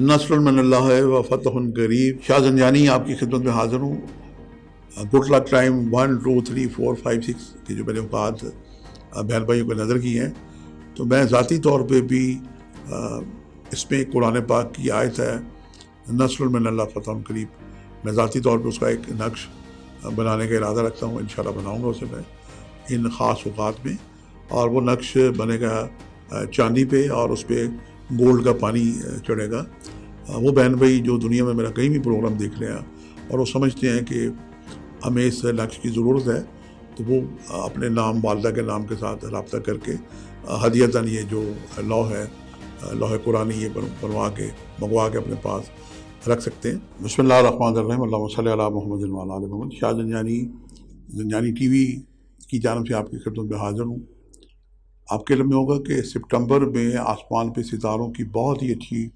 نصر من اللہ ہے و فتح قریب۔ شاہ زنجانی آپ کی خدمت میں حاضر ہوں۔ گڈ لک ٹائم 1 2 3 4 5 6 کی جو میں نے اوقات بہن بھائیوں کو نظر کی ہیں، تو میں ذاتی طور پہ بھی اس میں قرآن پاک کی آیت ہے نصر من اللہ فتح قریب، میں ذاتی طور پہ اس کا ایک نقش بنانے کا ارادہ رکھتا ہوں۔ انشاءاللہ بناؤں گا اسے میں ان خاص اوقات میں، اور وہ نقش بنے گا چاندی پہ اور اس پہ گولڈ کا پانی چڑھے گا۔ وہ بہن بھائی جو دنیا میں میرا کہیں بھی پروگرام دیکھ رہے ہیں اور وہ سمجھتے ہیں کہ ہمیں اس نقش کی ضرورت ہے، تو وہ اپنے نام والدہ کے نام کے ساتھ رابطہ کر کے ہدیتاً یہ جو لوح ہے، لوح قرآنی، یہ بنوا کے منگوا کے اپنے پاس رکھ سکتے ہیں۔ بسم اللہ الرحمن الرحیم، اللہم صلی علی محمد وعلی آل محمد۔ شاہ زنجانی ٹی وی کی جانب سے آپ کی خدمت میں حاضر ہوں۔ آپ کے علم میں ہوگا کہ سپٹمبر میں آسمان پہ ستاروں کی بہت ہی اچھی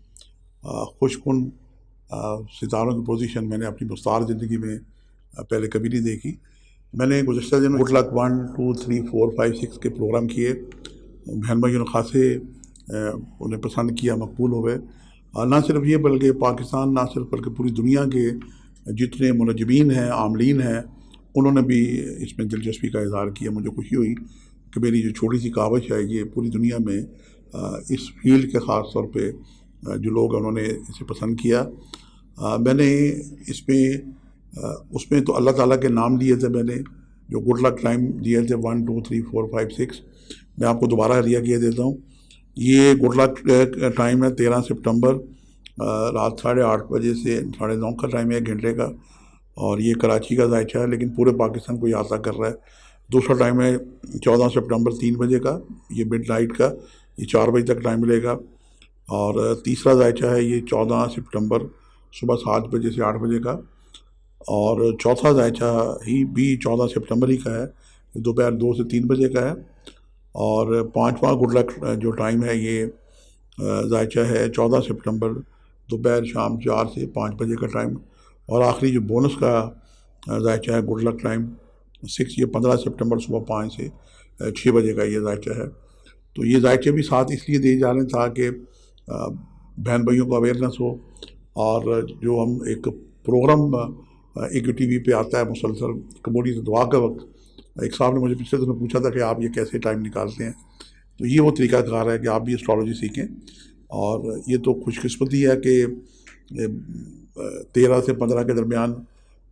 خوش کن ستاروں کی پوزیشن میں نے اپنی مستعار زندگی میں پہلے کبھی نہیں دیکھی۔ میں نے گزشتہ دن گڈ لک 1 2 3 4 5 6 کے پروگرام کیے، بہن بھائیوں نے خاصے انہیں پسند کیا، مقبول ہوئے۔ نہ صرف یہ بلکہ پاکستان، نہ صرف بلکہ پوری دنیا کے جتنے منجمین ہیں، عاملین ہیں، انہوں نے بھی اس میں دلچسپی کا اظہار کیا۔ مجھے خوشی ہوئی کہ میری جو چھوٹی سی کاوش ہے یہ پوری دنیا میں اس فیلڈ کے خاص طور پہ جو لوگ انہوں نے اسے پسند کیا۔ میں نے اس میں تو اللہ تعالیٰ کے نام لیے تھے، میں نے جو گڈ لک ٹائم دیے تھے 1 2 3 4 5 6، میں آپ کو دوبارہ ہدیہ کیے دیتا ہوں۔ یہ گڈ لک ٹائم ہے 13 سپٹمبر، رات 8:30 بجے سے 9:30 کا ٹائم ہے، 1 گھنٹے کا، اور یہ کراچی کا ذائچہ ہے لیکن پورے پاکستان کو یہ احاطہ کر رہا ہے۔ دوسرا ٹائم ہے 14 سپٹمبر 3 بجے کا، یہ مڈ نائٹ کا، یہ 4 بجے تک ٹائم ملے گا۔ اور تیسرا ذائچہ ہے یہ 14 سپٹمبر صبح 7 بجے سے 8 بجے کا، اور چوتھا ذائچہ ہی بھی 14 سپٹمبر ہی کا ہے، دوپہر 2 سے 3 بجے کا ہے۔ اور پانچواں گڈ لک جو ٹائم ہے یہ ذائچہ ہے 14 سپٹمبر دوپہر شام 4 سے 5 بجے کا ٹائم۔ اور آخری جو بونس کا ذائچہ ہے گڈ لک ٹائم 6، یہ 15 سپٹمبر صبح 5 سے 6 بجے کا یہ ذائچہ ہے۔ تو یہ ذائچے بھی ساتھ اس لیے دیے جا رہے ہیں تاکہ بہن بھائیوں کو اویئرنیس ہو، اور جو ہم ایک پروگرام ایک ٹی وی پہ آتا ہے مسلسل قبولیت دعا کا وقت، ایک صاحب نے مجھے پچھلے دنوں پوچھا تھا کہ آپ یہ کیسے ٹائم نکالتے ہیں، تو یہ وہ طریقہ کار ہے کہ آپ بھی اسٹرالوجی سیکھیں۔ اور یہ تو خوش قسمتی ہے کہ 13 سے 15 کے درمیان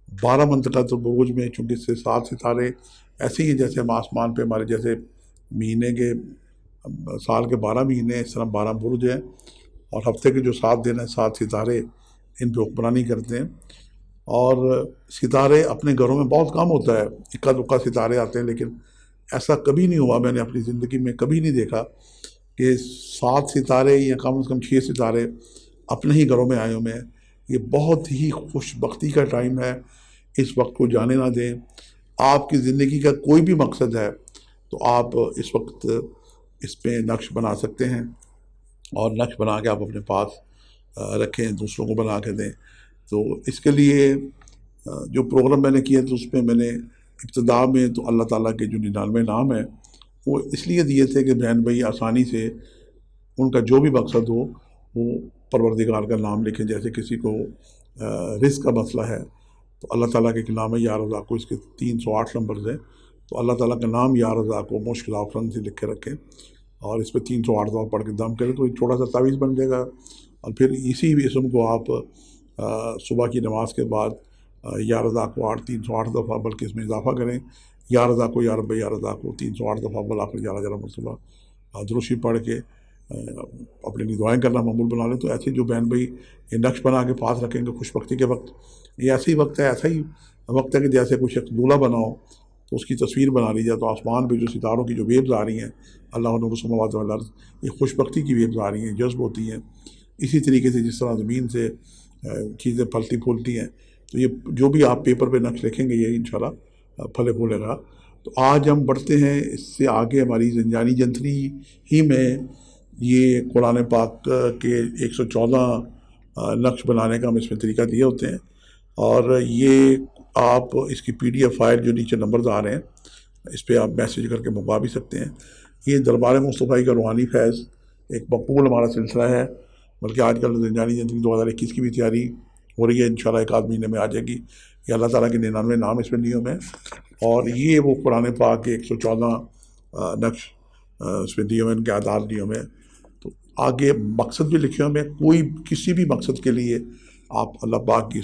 12 منطقہ بروج میں، چونکہ اس سے 7 ستارے ایسے ہی جیسے ہم آسمان پہ ہمارے جیسے مہینے کے سال کے 12 مہینے، اس طرح 12 برج ہیں، اور ہفتے کے جو 7 دن ہیں 7 ستارے ان پہ حکمرانی کرتے ہیں۔ اور ستارے اپنے گھروں میں بہت کم ہوتا ہے، اکا دکا ستارے آتے ہیں، لیکن ایسا کبھی نہیں ہوا، میں نے اپنی زندگی میں کبھی نہیں دیکھا کہ 7 ستارے یا کم از کم 6 ستارے اپنے ہی گھروں میں آئے ہوئے ہیں۔ یہ بہت ہی خوش بختی کا ٹائم ہے، اس وقت کو جانے نہ دیں۔ آپ کی زندگی کا کوئی بھی مقصد ہے تو آپ اس وقت اس پہ نقش بنا سکتے ہیں، اور نقش بنا کے آپ اپنے پاس رکھیں، دوسروں کو بنا کے دیں۔ تو اس کے لیے جو پروگرام میں نے کیا تو اس میں میں نے ابتدا میں تو اللہ تعالیٰ کے جو 99 نام ہیں وہ اس لیے دیے تھے کہ بہن بھائی آسانی سے ان کا جو بھی مقصد ہو وہ پروردگار کا نام لکھیں۔ جیسے کسی کو رزق کا مسئلہ ہے تو اللہ تعالیٰ کے ایک نام ہے یا رزاق کو، اس کے 308 نمبرز ہیں، تو اللہ تعالیٰ کا نام یا رزاق کو مشکل آفرن سے لکھ کے رکھیں، اور اس پہ 308 دفعہ پڑھ کے دم کریں تو ایک چھوٹا سا تعویذ بن جائے گا۔ اور پھر اسی اسم کو آپ صبح کی نماز کے بعد یا رزاق کو 308 دفعہ بلکہ اس میں اضافہ کریں، یا رزاق کو یا رب یا رزاق کو 308 دفعہ بالآخر 11 مرتبہ درود پڑھ کے اپنے لیے دعائیں کرنا معمول بنا لیں۔ تو ایسے جو بہن بھائی یہ نقش بنا کے پاس رکھیں گے خوش بختی کے وقت، یہ ایسا ہی وقت ہے کہ جیسے کوئی شخص دولہا بنا ہو تو اس کی تصویر بنا لی جائے، تو آسمان پہ جو ستاروں کی جو ویوز آ رہی ہیں، اللہ نور السماوات والارض، یہ خوش بختی کی ویوز آ رہی ہیں، جذب ہوتی ہیں۔ اسی طریقے سے جس طرح زمین سے چیزیں پھلتی پھولتی ہیں، تو یہ جو بھی آپ پیپر پہ نقش لکھیں گے یہ انشاءاللہ پھلے پھولے گا۔ تو آج ہم بڑھتے ہیں اس سے آگے، ہماری زنجانی جنتری ہی میں یہ قرآن پاک کے 114 نقش بنانے کا ہم اس میں طریقہ دیے ہوتے ہیں، اور یہ آپ اس کی PDF فائل جو نیچے نمبرز آ رہے ہیں اس پہ آپ میسیج کر کے منگوا بھی سکتے ہیں۔ یہ دربار مصطفی کا روحانی فیض ایک مقبول ہمارا سلسلہ ہے، بلکہ آج کل زندانی جنتری 2021 کی بھی تیاری ہو رہی ہے، انشاءاللہ ایک آدھ مہینے میں آ جائے گی. یہ اللہ تعالیٰ کے 99 نام اس میں لیوں میں، اور یہ وہ قرآن پاک کے 114 نقش اس میں دیے ہوئے، ان کے اعداد دیے ہوئے. تو آگے مقصد بھی لکھے ہوئے، کوئی کسی بھی مقصد کے لیے آپ اللہ پاک کی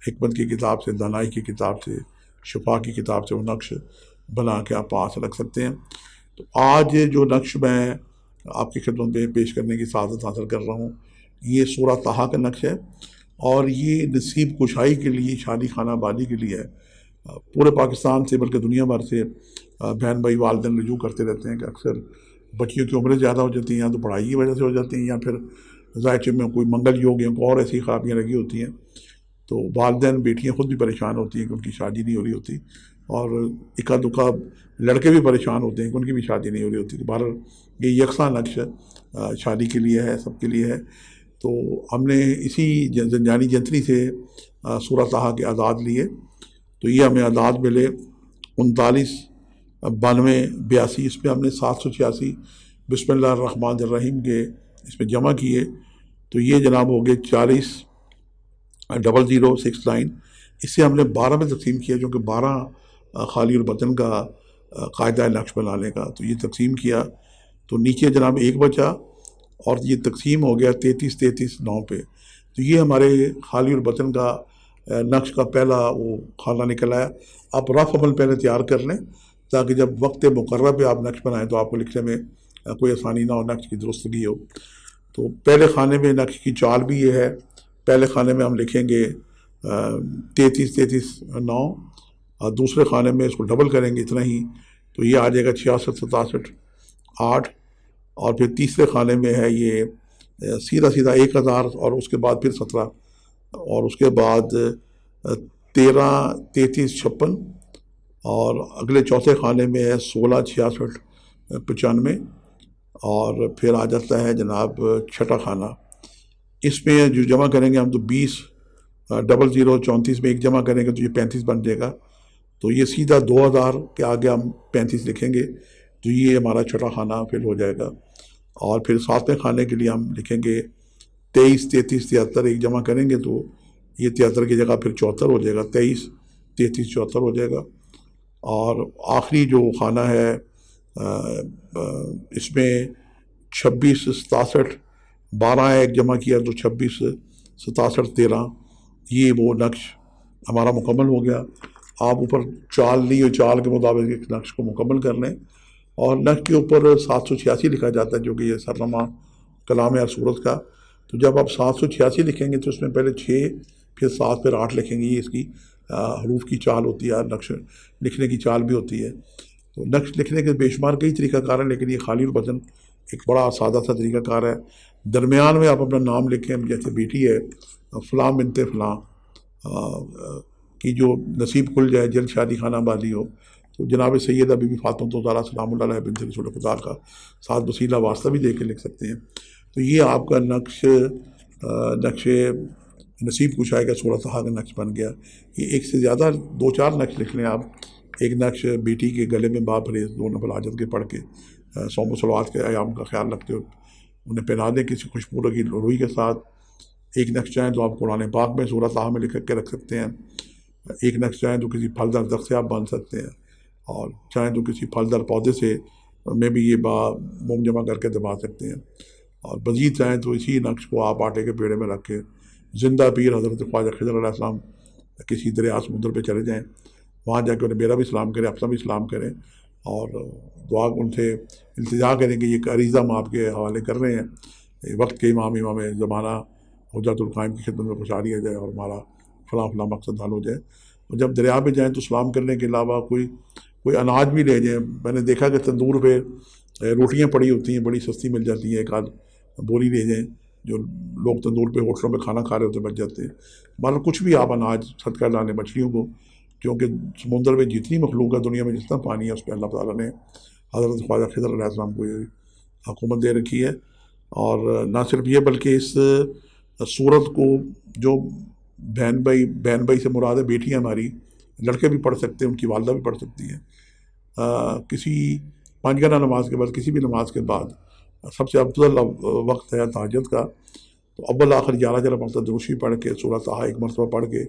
حکمت کی کتاب سے، دانائی کی کتاب سے، شفا کی کتاب سے وہ نقش بنا کے آپ پاس رکھ سکتے ہیں. تو آج جو نقش میں آپ کی خدمت میں پیش کرنے کی سعادت حاصل کر رہا ہوں، یہ سورہ طٰہٰ کا نقش ہے، اور یہ نصیب کشائی کے لیے، شادی خانہ بازی کے لیے ہے. پورے پاکستان سے بلکہ دنیا بھر سے بہن بھائی والدین رجوع کرتے رہتے ہیں کہ اکثر بچیوں کی عمریں زیادہ ہو جاتی ہیں، یا تو پڑھائی کی وجہ سے ہو جاتی ہیں، یا پھر ذائقے میں کوئی منگل یوگ یا کوئی اور ایسی خرابیاں لگی ہوتی ہیں. تو والدین بیٹیاں خود بھی پریشان ہوتی ہیں کہ ان کی شادی نہیں ہو رہی ہوتی، اور اکا دکا لڑکے بھی پریشان ہوتے ہیں کہ ان کی بھی شادی نہیں ہو رہی ہوتی. تو بہرحال یہ یکساں نقش شادی کے لیے ہے، سب کے لیے ہے. تو ہم نے اسی زنجانی جنتری سے سورہ طٰہٰ کے اعداد لیے. تو یہ ہمیں اعداد ملے 39 92 82. اس میں ہم نے 786 بسم اللہ الرحمن الرحیم کے اس میں جمع کیے. تو یہ جناب ہو گئے 40 0069. اس سے ہم نے 12 میں تقسیم کیا، جو کہ 12 خالی البطن کا قاعدہ نقش بنانے کا. تو یہ تقسیم کیا تو نیچے جناب 1 بچا، اور یہ تقسیم ہو گیا 33 33 9 پہ. تو یہ ہمارے خالی البطن کا نقش کا پہلا وہ خانہ نکل آیا. آپ رف عمل پہلے تیار کر لیں، تاکہ جب وقت مقررہ پہ آپ نقش بنائیں تو آپ کو لکھنے میں کوئی آسانی نہ ہو، نقش کی درستگی ہو. تو پہلے خانے میں نقش کی چال بھی یہ ہے. پہلے خانے میں ہم لکھیں گے 33 33 9، اور دوسرے خانے میں اس کو ڈبل کریں گے اتنا ہی، تو یہ آ جائے گا 66 67 8. اور پھر تیسرے خانے میں ہے یہ سیدھا 1000، اور اس کے بعد پھر 17، اور اس کے بعد 13 33 56، اور اگلے چوتھے خانے میں ہے 16 66 95، اور پھر آ جاتا ہے جناب چھٹا خانہ. اس میں جو جمع کریں گے ہم تو 20 00 34 میں ایک جمع کریں گے تو یہ 35 بن جائے گا. تو یہ سیدھا 2000 کے آگے ہم 35 لکھیں گے تو یہ ہمارا چھٹا خانہ فل ہو جائے گا. اور پھر 7ویں خانے کے لیے ہم لکھیں گے 23 33 73، ایک جمع کریں گے تو یہ 73 کی جگہ پھر 74 ہو جائے گا، 23 33 74 ہو جائے گا. اور آخری جو خانہ ہے اس میں 26 67 12 ہے، ایک جمع کیا تو 26 67 13. یہ وہ نقش ہمارا مکمل ہو گیا. آپ اوپر چال لی اور چال کے مطابق اس نقش کو مکمل کر لیں. اور نقش کے اوپر 786 لکھا جاتا ہے، جو کہ یہ سرنامہ کلام ہے سورت کا. تو جب آپ 786 لکھیں گے تو اس میں پہلے 6 پھر 7 پھر 8 لکھیں گے. یہ اس کی حروف کی چال ہوتی ہے، نقش لکھنے کی چال بھی ہوتی ہے. تو نقش لکھنے کے بے شمار کئی طریقہ کار ہیں، لیکن یہ خالی البطن ایک بڑا سادہ سا طریقہ کار ہے. درمیان میں آپ اپنا نام لکھیں، جیسے بیٹی ہے فلاں بنت فلاں کی جو نصیب کھل جائے، جلد شادی خانہ بازی ہو، تو جناب سیدہ بی بی فاطمہ زہرا سلام اللہ علیہ بنت رسول خدا کا ساتھ وسیلہ واسطہ بھی دے کے لکھ سکتے ہیں. تو یہ آپ کا نقش نصیب کشائی کا سورہ طٰہٰ کا نقش بن گیا. یہ ایک سے زیادہ 2-4 نقش لکھ لیں آپ. ایک نقش بیٹی کے گلے میں باب ریز 2 نفل حاجت کے پڑھ کے صوم و صلوات کے ایام کا خیال رکھتے ہو انہیں پہنا دیں کسی خوشبو کی روئی کے ساتھ. ایک نقش چاہیں تو آپ قرآن پاک میں سورہ طٰہٰ میں لکھ کے رکھ سکتے ہیں. ایک نقش چاہیں تو کسی پھلدار درخت سے آپ باندھ سکتے ہیں، اور چاہیں تو کسی پھلدار پودے سے میں بھی یہ موم جمع کر کے دبا سکتے ہیں. اور مزید چاہیں تو اسی نقش کو آپ آٹے کے پیڑے میں رکھ کے زندہ پیر حضرت خواجہ خضر علیہ السلام کسی دریا سمندر پہ چلے جائیں، وہاں جا کے انہیں میرا بھی سلام کریں، اپنا بھی سلام کریں، اور دعا ان سے التجا کریں کہ یہ عریضہ ہم آپ کے حوالے کر رہے ہیں، وقت کے امام زمانہ حجت القائم کی خدمت میں خوشحالی آ جائے اور ہمارا فلاں فلاں مقصد حل ہو جائے. اور جب دریا پہ جائیں تو سلام کرنے کے علاوہ کوئی اناج بھی لے جائیں. میں نے دیکھا کہ تندور پہ روٹیاں پڑی ہوتی ہیں، بڑی سستی مل جاتی ہیں، ایک آدھ بوری لے جائیں، جو لوگ تندور پہ ہوٹلوں پہ کھانا کھا رہے ہوتے بچ جاتے ہیں. مگر کچھ بھی آپ اناج صدقہ ڈالیں مچھلیوں کو، کیونکہ سمندر میں جتنی مخلوق ہے دنیا میں جتنا پانی ہے اس پہ اللہ تعالیٰ نے حضرت خواجہ خضر علیہ السلام کو یہ حکومت دے رکھی ہے. اور نہ صرف یہ بلکہ اس صورت کو جو بہن بھائی سے مراد ہے بیٹیاں ہماری، لڑکے بھی پڑھ سکتے ہیں، ان کی والدہ بھی پڑھ سکتی ہیں. کسی 5 گانہ نماز کے بعد، کسی بھی نماز کے بعد سب سے افضل وقت ہے تہجد کا. تو اول آخر 11 مرتبہ دروشی پڑھ کے سورہ طٰہٰ ایک مرتبہ پڑھ کے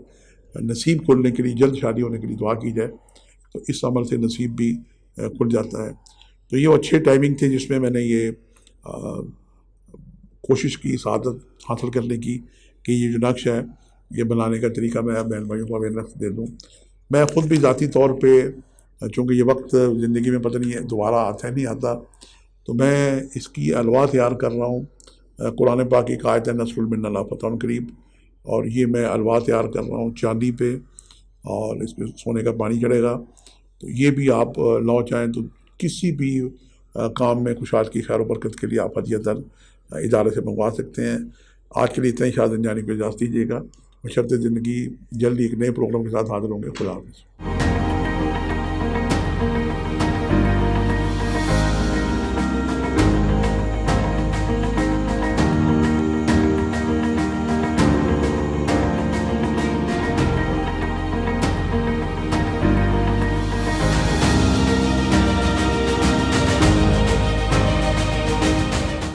نصیب کھلنے کے لیے، جلد شادی ہونے کے لیے دعا کی جائے، تو اس عمل سے نصیب بھی کھل جاتا ہے۔ تو یہ اچھے ٹائمنگ تھے جس میں نے یہ کوشش کی سعادت حاصل کرنے کی کہ یہ جو نقش ہے یہ بنانے کا طریقہ میں بہن بھائیوں کو اویئرنیس دے دوں۔ میں خود بھی ذاتی طور پہ، چونکہ یہ وقت زندگی میں پتہ نہیں ہے دوبارہ آتا ہے نہیں آتا، تو میں اس کی الوا تیار کر رہا ہوں۔ قرآن پاک کی ایک آیت ہے نصر من اللہ فتح قریب، اور یہ میں الوا تیار کر رہا ہوں چاندی پہ، اور اس پہ سونے کا پانی چڑھے گا۔ تو یہ بھی آپ لو چاہیں تو کسی بھی کام میں کشاد کی خیر و برکت کے لیے آپ ہدیۃً ادارے سے منگوا سکتے ہیں۔ آج کے لیے اتنا ہی، شاذن جانی کو اجازت دیجیے گا، بشرط زندگی جلدی ایک نئے پروگرام کے ساتھ حاضر ہوں گے۔ خدا حافظ۔